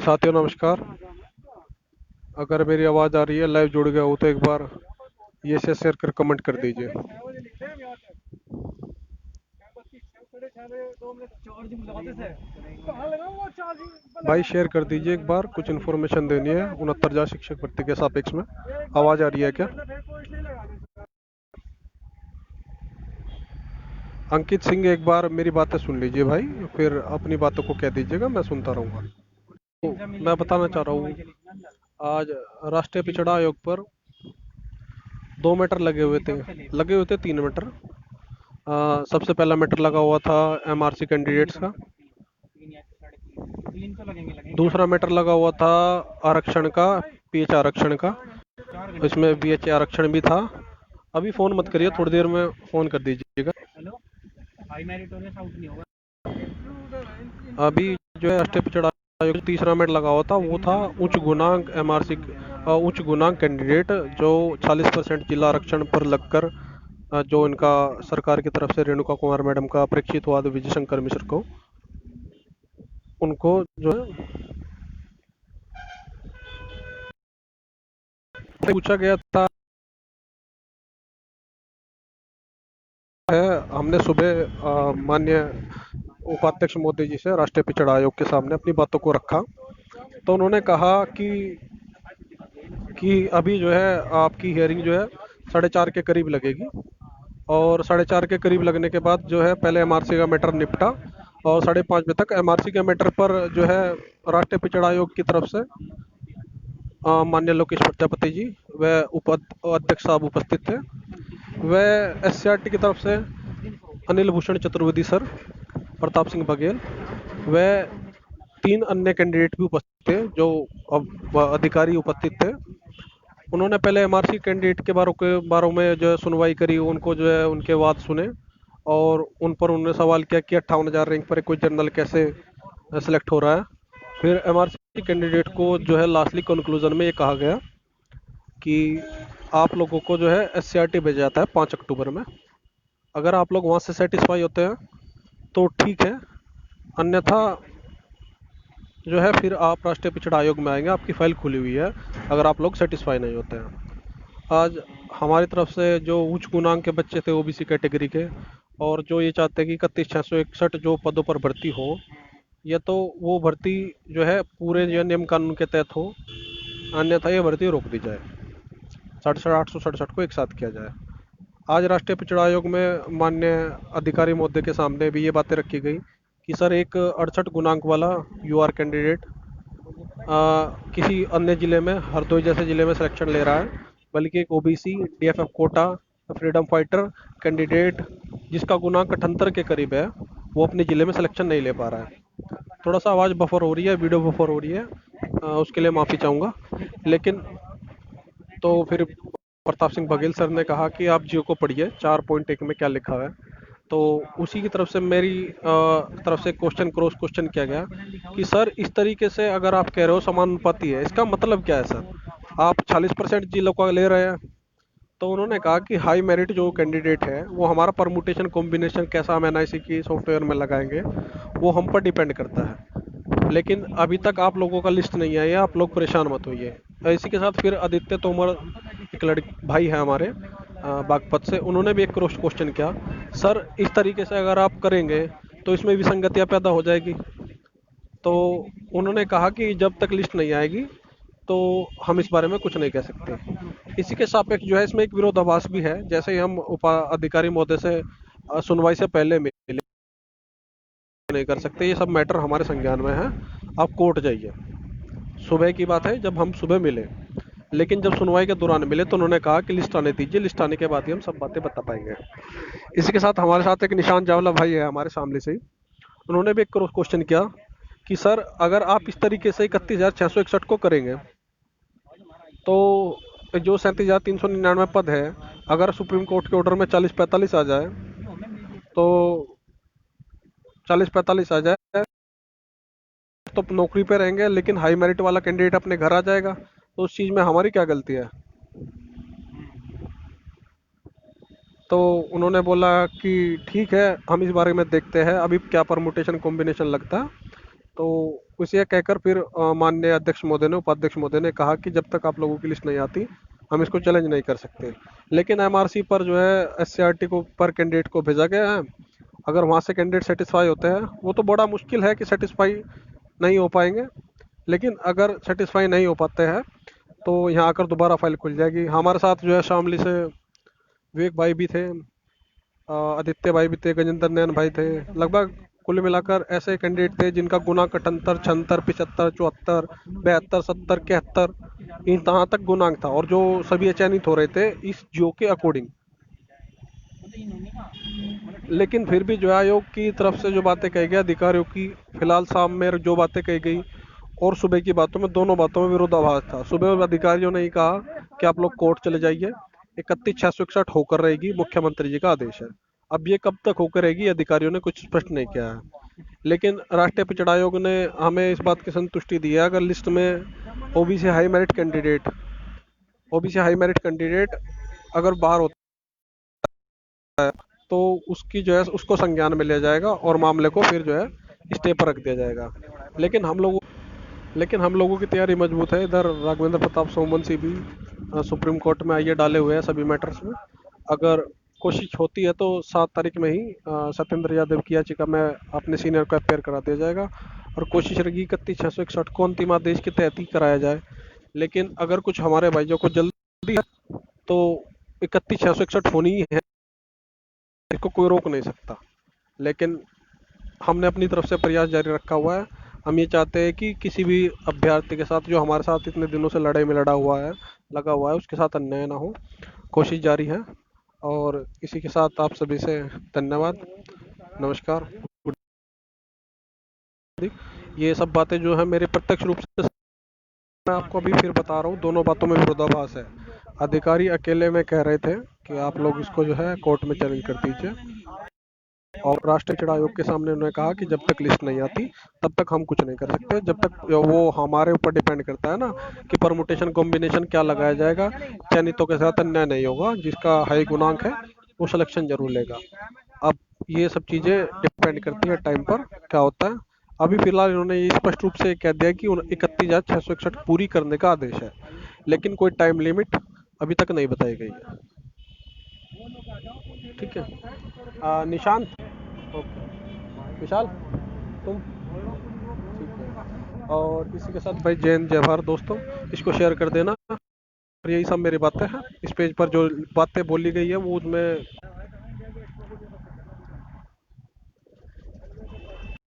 साथियों नमस्कार। अगर मेरी आवाज़ आ रही है, लाइव जुड़ गया हो तो एक बार ये से शेयर कर कमेंट कर दीजिए। भाई शेयर कर दीजिए एक बार, कुछ इन्फॉर्मेशन देनी है 69,000 शिक्षक भर्ती के सापेक्ष में। आवाज़ आ रही है क्या? अंकित सिंह, एक बार मेरी बातें सुन लीजिए भाई, फिर अपनी बातों को कह दीजिएगा, मैं सुनता रहूँगा। तो मैं बताना चाह रहा हूँ, आज राष्ट्रीय पिछड़ा आयोग पर 2 मीटर लगे हुए थे 3 मीटर। सबसे पहला मीटर लगा हुआ था एमआरसी कैंडिडेट्स का। दूसरा मीटर लगा हुआ था आरक्षण का, पीएच आरक्षण का। इसमें बीएच आरक्षण भी था। अभी फ़ोन मत करिए, थोड़ी देर में फ़ोन कर दीजिएगा। अभी जो है राष्ट्रीय पिछड़ा आयोग तीसरा मेरिट लगा हुआ था, वो था उच्च गुणांक एमआरसी, उच्च गुणांक कैंडिडेट जो 40% जिला आरक्षण पर लगकर जो इनका सरकार की तरफ से रेणुका कुमार मैडम का अपेक्षित हुआ विजय शंकर मिश्र को, उनको जो है पूछा गया था। है हमने सुबह माननीय उपाध्यक्ष मोदी जी से राष्ट्रीय पिछड़ा आयोग के सामने अपनी बातों को रखा, तो उन्होंने कहा कि अभी जो है आपकी हियरिंग जो है 4:30 के करीब लगेगी, और 4:30 के करीब लगने के बाद जो है पहले एमआरसी का मैटर निपटा, और 5:30 बजे तक एमआरसी के मैटर पर जो है राष्ट्रीय पिछड़ा आयोग की तरफ से माननीय लोकेश प्रजापति जी व अध्यक्ष साहब उपस्थित थे। वह एससीईआरटी की तरफ से अनिल भूषण चतुर्वेदी सर, प्रताप सिंह बघेल व 3 अन्य कैंडिडेट भी उपस्थित थे जो अब अधिकारी उपस्थित थे। उन्होंने पहले एमआरसी कैंडिडेट के बारों में जो है सुनवाई करी, उनको जो है उनके वाद सुने, और उन पर उन्होंने सवाल किया कि 58,000 रैंक पर कोई जनरल कैसे सेलेक्ट हो रहा है। फिर एमआरसी कैंडिडेट को जो है लास्टली कंक्लूजन में ये कहा गया कि आप लोगों को जो है एससीईआरटी भेजा जाता है 5 अक्टूबर में। अगर आप लोग वहाँ से सेटिस्फाई होते हैं तो ठीक है, अन्यथा जो है फिर आप राष्ट्रीय पिछड़ा आयोग में आएंगे, आपकी फाइल खुली हुई है अगर आप लोग सेटिस्फाई नहीं होते हैं। आज हमारी तरफ से जो उच्च गुणांक के बच्चे थे ओबीसी कैटेगरी के, और जो ये चाहते हैं कि 31,661 जो पदों पर भर्ती हो, ये तो वो भर्ती जो है पूरे जो नियम कानून के तहत हो, अन्यथा ये भर्ती रोक दी जाए, 867 को एक साथ किया जाए। आज राष्ट्रीय पिछड़ा आयोग में माननीय अधिकारी महोदय के सामने भी ये बातें रखी गई कि सर एक 68 गुणांक वाला यूआर कैंडिडेट किसी अन्य ज़िले में, हरदोई जैसे ज़िले में सिलेक्शन ले रहा है, बल्कि एक OBC DFF quota freedom fighter candidate जिसका गुणांक 78 के करीब है, वो अपने ज़िले में सिलेक्शन नहीं ले पा रहा है। थोड़ा सा आवाज़ बफर हो रही है, वीडियो बफर हो रही है, उसके लिए माफ़ी चाहूँगा। लेकिन तो फिर प्रताप सिंह बघेल सर ने कहा कि आप जियो को पढ़िए, 4.1 में क्या लिखा है। तो उसी की तरफ से मेरी तरफ से क्रॉस क्वेश्चन किया गया कि सर इस तरीके से अगर आप कह रहे हो समानुपाती है, इसका मतलब क्या है सर? आप 40% जिलों का ले रहे हैं। तो उन्होंने कहा कि हाई मेरिट जो कैंडिडेट है वो हमारा परमुटेशन कॉम्बिनेशन कैसा हम एनआईसी की सॉफ्टवेयर में लगाएंगे वो हम पर डिपेंड करता है, लेकिन अभी तक आप लोगों का लिस्ट नहीं आई है, आप लोग परेशान मत होइए। इसी के साथ फिर आदित्य तोमर, एक लड़की भाई है हमारे बागपत से, उन्होंने भी एक क्रॉस क्वेश्चन किया, सर इस तरीके से अगर आप करेंगे तो इसमें विसंगतियां पैदा हो जाएगी। तो उन्होंने कहा कि जब तक लिस्ट नहीं आएगी तो हम इस बारे में कुछ नहीं कह सकते। इसी के सापेक्ष जो है इसमें एक विरोधाभास भी है, जैसे ही हम उपा अधिकारी महोदय से सुनवाई से पहले मिले नहीं कर सकते, ये सब मैटर हमारे संज्ञान में है, आप कोर्ट जाइए। सुबह की बात है जब हम सुबह मिले, लेकिन जब सुनवाई के दौरान मिले तो उन्होंने कहा कि लिस्ट आने दीजिए, लिस्ट आने के बाद ही हम सब बातें बता पाएंगे। इसी के साथ हमारे साथ एक निशान चावला भाई है हमारे सामने से ही, उन्होंने भी एक क्रॉस क्वेश्चन किया कि सर अगर आप इस तरीके से 31,661 को करेंगे तो जो 37,399 पद है, अगर सुप्रीम कोर्ट के ऑर्डर में 40-45 आ जाए, तो 40-45 आ जाए तो नौकरी पे रहेंगे, लेकिन हाई मेरिट वाला कैंडिडेट अपने घर आ जाएगा, तो उस चीज़ में हमारी क्या गलती है? तो उन्होंने बोला कि ठीक है, हम इस बारे में देखते हैं अभी क्या परमुटेशन कॉम्बिनेशन लगता है। तो उसे कहकर फिर माननीय अध्यक्ष महोदय ने, उपाध्यक्ष महोदय ने कहा कि जब तक आप लोगों की लिस्ट नहीं आती हम इसको चैलेंज नहीं कर सकते। लेकिन एमआरसी पर जो है एससीईआरटी को पर कैंडिडेट को भेजा गया है। अगर वहाँ से कैंडिडेट सेटिस्फाई होते हैं, वो तो बड़ा मुश्किल है कि सेटिस्फाई नहीं हो पाएंगे, लेकिन अगर सेटिस्फाई नहीं हो पाते हैं तो यहाँ आकर दोबारा फाइल खुल जाएगी। हमारे साथ जो है शामली से विवेक भाई भी थे, आदित्य भाई भी थे, गजेंद्र नयन भाई थे। लगभग कुल मिलाकर ऐसे कैंडिडेट थे जिनका गुणांक 78, 76, 75, 74, 72, 70, 71 इन तहाँ तक गुणांक था, और जो सभी चयनित हो रहे थे इस जियो के अकॉर्डिंग। लेकिन फिर भी जो है आयोग की तरफ से जो बातें कही गई अधिकारियों की, फिलहाल शाम में जो बातें कही गई और सुबह की बातों में, दोनों बातों में विरोधाभास था। सुबह अधिकारियों ने ही कहा कि आप लोग कोर्ट चले जाइए, 31/661 होकर रहेगी, मुख्यमंत्री जी का आदेश है। अब ये कब तक होकर रहेगी अधिकारियों ने कुछ स्पष्ट नहीं किया है। लेकिन राष्ट्रीय पिछड़ा आयोग ने हमें इस बात की संतुष्टि दी है, अगर लिस्ट में OBC high merit candidate OBC high merit candidate अगर बाहर होता है तो उसकी जो है उसको संज्ञान में लिया जाएगा और मामले को फिर जो है स्टे पर रख दिया जाएगा। लेकिन हम लोगों लेकिन हम लोगों की तैयारी मजबूत है। इधर राघवेंद्र प्रताप सोमवंशी भी सुप्रीम कोर्ट में आइए डाले हुए हैं सभी मैटर्स में। अगर कोशिश होती है तो 7 तारीख में ही सत्येंद्र यादव की याचिका में अपने सीनियर को अपेयर करा दिया जाएगा, और कोशिश रहेगी 31/661 को अंतिम आदेश के तहत ही कराया जाए। लेकिन अगर कुछ हमारे भाइयों को जल्दी है तो 31/661 होनी ही है, इसको कोई रोक नहीं सकता। लेकिन हमने अपनी तरफ से प्रयास जारी रखा हुआ है। हम ये चाहते हैं कि किसी भी अभ्यर्थी के साथ जो हमारे साथ इतने दिनों से लड़ाई में लगा हुआ है उसके साथ अन्याय ना हो। कोशिश जारी है, और इसी के साथ आप सभी से धन्यवाद, नमस्कार। ये सब बातें जो है मेरे प्रत्यक्ष रूप से, मैं आपको अभी फिर बता रहा हूँ, दोनों बातों में विरोधाभास है। अधिकारी अकेले में कह रहे थे कि आप लोग इसको जो है कोर्ट में चैलेंज कर दीजिए, और राष्ट्रीय चुनाव आयोग के सामने उन्होंने कहा कि जब तक लिस्ट नहीं आती तब तक हम कुछ नहीं कर सकते। जब तक वो हमारे ऊपर डिपेंड करता है ना कि परमुटेशन कॉम्बिनेशन क्या लगाया जाएगा, चयनितों के साथ अन्याय नहीं होगा, जिसका हाई गुणांक है वो सिलेक्शन जरूर लेगा। अब ये सब चीज़ें डिपेंड करती है टाइम पर क्या होता है। अभी फिलहाल इन्होंने ये स्पष्ट रूप से कह दिया कि 31/661 पूरी करने का आदेश है, लेकिन कोई टाइम लिमिट अभी तक नहीं बताई गई है। ठीक है। निशांत, ओके, विशाल, तुम ठीक है। और इसी के साथ भाई जय हिंद जय भारत दोस्तों, इसको शेयर कर देना। और यही सब मेरी बातें हैं। इस पेज पर जो बातें बोली गई है वो उसमें